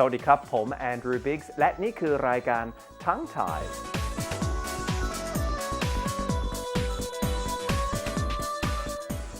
สวัสดีครับผมแอนดรูว์บิกส์และนี่คือรายการทั้งไทย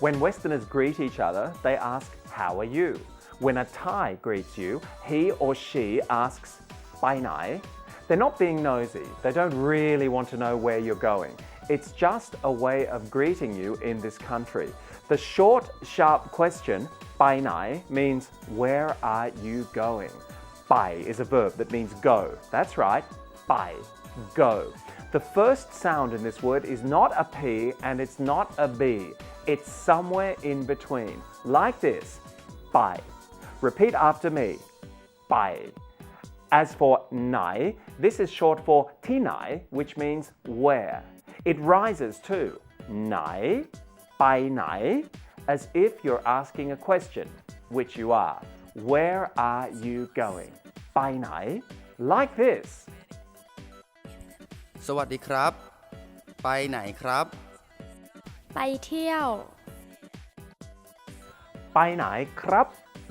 When Westerners greet each other, they ask, "How are you?" When a Thai greets you, he or she asks, "Pai nai?" They're not being nosy. They don't really want to know where you're going. It's just a way of greeting you in this country. The short, sharp question, "Pai nai?" means, "Where are you going?" Pai is a verb that means go. That's right, pai, go. The first sound in this word is not a P and it's not a B. It's somewhere in between, like this, pai. Repeat after me, pai. As for nai, this is short for tinai, which means where. It rises too, nai, pai nai, as if you're asking a question, which you are. Where are you going? Pai nai? Like this. สวัสดีครับไปไหนครับไปเที่ยว Pai nai krap?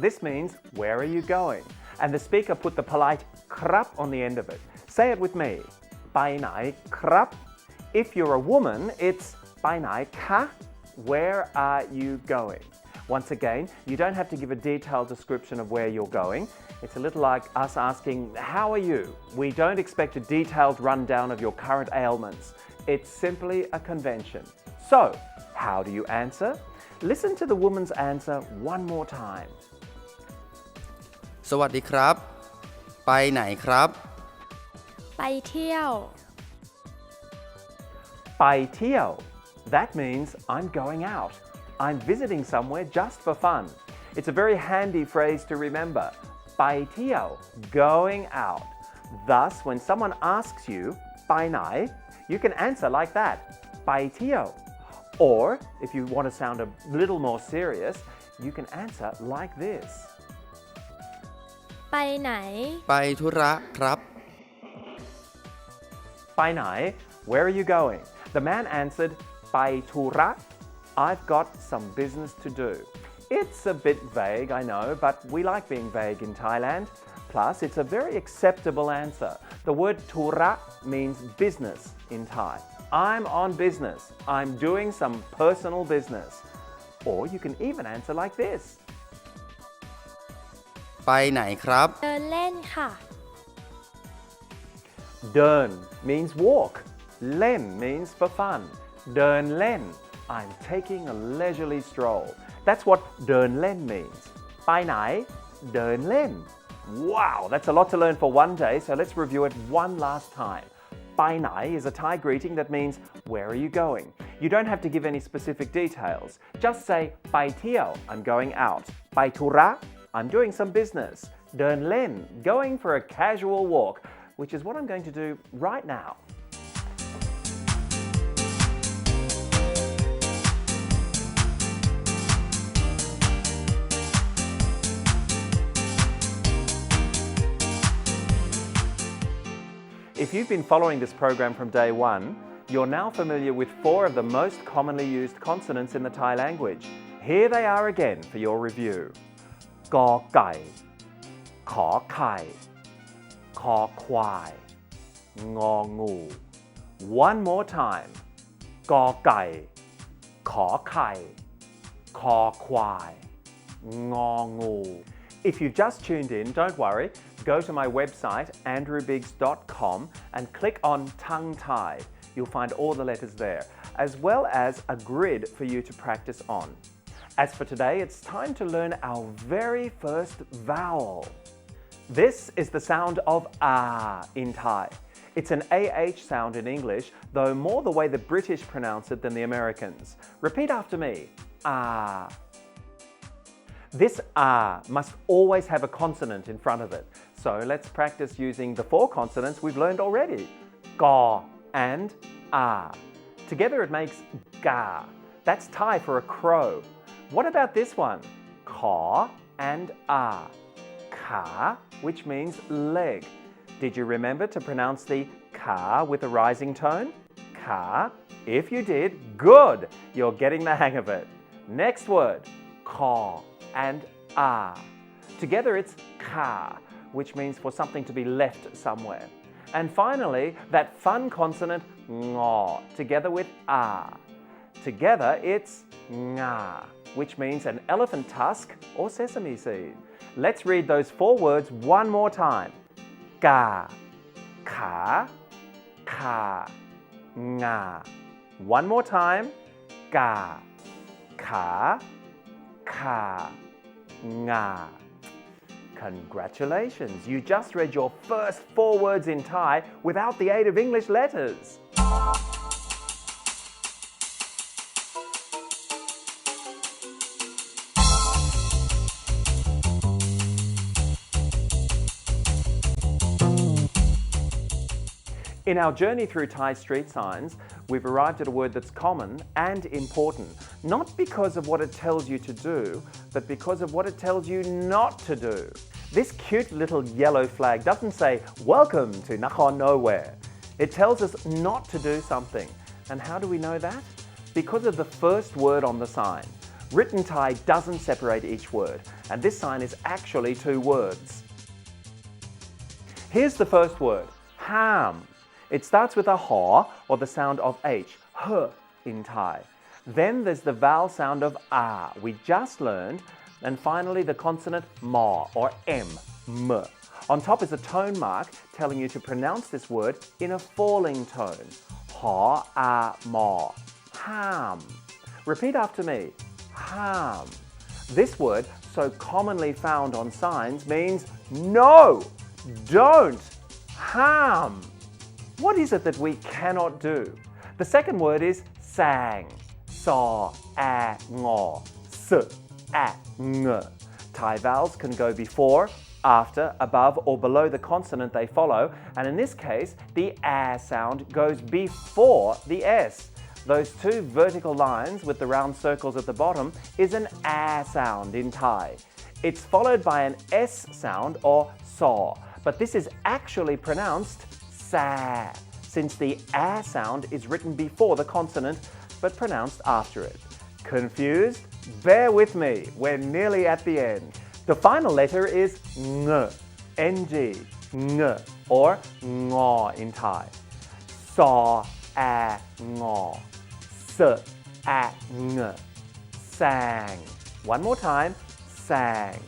This means where are you going? And the speaker put the polite krap on the end of it. Say it with me. Pai nai krap? If you're a woman, it's pai nai ka? Where are you going? Once again, you don't have to give a detailed description of where you're going. It's a little like us asking, "How are you?" We don't expect a detailed rundown of your current ailments. It's simply a convention. So, how do you answer? Listen to the woman's answer one more time. สวัสดีครับไปไหนครับไปเที่ยว Pai tiao. That means I'm going out. I'm visiting somewhere just for fun. It's a very handy phrase to remember. Pai tiao, going out. Thus, when someone asks you, pai nai, you can answer like that, pai tiao. Or, if you want to sound a little more serious, you can answer like this. ไปไหน ไปธุระครับ Pai nai, where are you going? The man answered, Pai tura, I've got some business to do. It's a bit vague, I know, but we like being vague in Thailand. Plus, it's a very acceptable answer. The word tura means business in Thai. I'm on business. I'm doing some personal business. Or you can even answer like this. ไปไหนครับ เดินเล่นค่ะ Dern means walk. Len means for fun. Dern len. I'm taking a leisurely stroll. That's what dern len means. Pai nai, dern len. Wow, that's a lot to learn for one day, so let's review it one last time. Pai nai is a Thai greeting that means, where are you going? You don't have to give any specific details. Just say, Pai tiao, I'm going out. Pai tura, I'm doing some business. Dern len, going for a casual walk, which is what I'm going to do right now. If you've been following this program from day one, you're now familiar with 4 of the most commonly used consonants in the Thai language. Here they are again for your review. Gò cài, khò khai, kho khoai, ngò ngu. One more time. Gò cài, khò khai, kho khoai, ngò ngu. If you've just tuned in, don't worry. Go to my website, andrewbiggs.com, and click on Tongue Thai. You'll find all the letters there, as well as a grid for you to practice on. As for today, it's time to learn our very first vowel. This is the sound of ah in Thai. It's an AH sound in English, though more the way the British pronounce it than the Americans. Repeat after me, ah. This ah must always have a consonant in front of it. So let's practice using the 4 consonants we've learned already. Ga and ah. Together it makes ga. That's Thai for a crow. What about this one? Ka and ah. Ka, which means leg. Did you remember to pronounce the ka with a rising tone? Ka. If you did, good. You're getting the hang of it. Next word, ka and ah. Together it's ka, which means for something to be left somewhere. And finally, that fun consonant ngọ, together with a. Together, it's nga, which means an elephant tusk or sesame seed. Let's read those 4 words one more time. Ka, ka, ka, nga. One more time. Ka, ka, ka, nga. Congratulations, you just read your first 4 words in Thai without the aid of English letters. In our journey through Thai street signs, we've arrived at a word that's common and important, not because of what it tells you to do, but because of what it tells you not to do. This cute little yellow flag doesn't say, "Welcome to Nakhon Nowhere." It tells us not to do something. And how do we know that? Because of the first word on the sign. Written Thai doesn't separate each word, and this sign is actually 2 words. Here's the first word, ham. It starts with a haw, or the sound of H, h in Thai. Then there's the vowel sound of a, we just learned, and finally the consonant ma, or m, m. On top is a tone mark telling you to pronounce this word in a falling tone. Ha, a, ma, ham. Repeat after me, ham. This word, so commonly found on signs, means no, don't, ham. What is it that we cannot do? The second word is sang. Saw, a, ngor, s, a, ng. Thai vowels can go before, after, above, or below the consonant they follow, and in this case, the a sound goes before the s. Those 2 vertical lines with the round circles at the bottom is an a sound in Thai. It's followed by an s sound or saw, but this is actually pronounced sa, since the a sound is written before the consonant but pronounced after it. Confused? Bear with me, we're nearly at the end. The final letter is ng, ng, ng, or ngor in Thai. Saw, a, ngor, s, a, ng, sang. One more time, sang.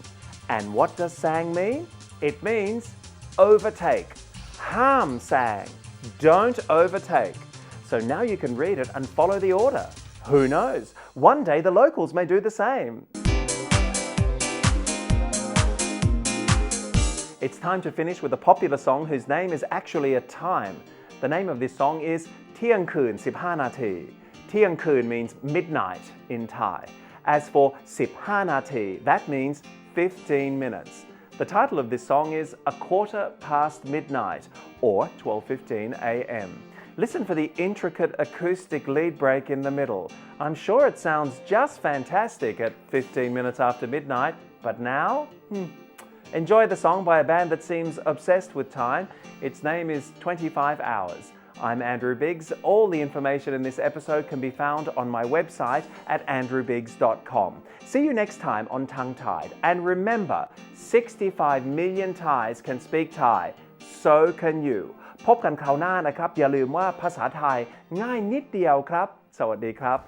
And what does sang mean? It means overtake. Ham sang, don't overtake. So now you can read it and follow the order. Who knows? One day the locals may do the same. It's time to finish with a popular song whose name is actually a time. The name of this song is Tiang Khoon 15 Nati. Tiang Khoon means midnight in Thai. As for 15 Nati, that means 15 minutes. The title of this song is A Quarter Past Midnight, or 12:15 a.m. Listen for the intricate acoustic lead break in the middle. I'm sure it sounds just fantastic at 15 minutes after midnight, but now? Enjoy the song by a band that seems obsessed with time. Its name is 25 Hours. I'm Andrew Biggs. All the information in this episode can be found on my website at andrewbiggs.com. See you next time on Tongue Tied. And remember, 65 million Thais can speak Thai. So can you. พบกันคราวหน้านะครับ อย่าลืมว่าภาษาไทยง่ายนิดเดียวครับ สวัสดีครับ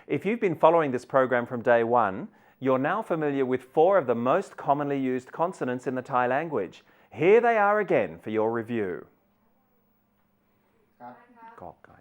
If you've been following this program from day one, you're now familiar with 4 of the most commonly used consonants in the Thai language. Here they are again for your review. กอไก่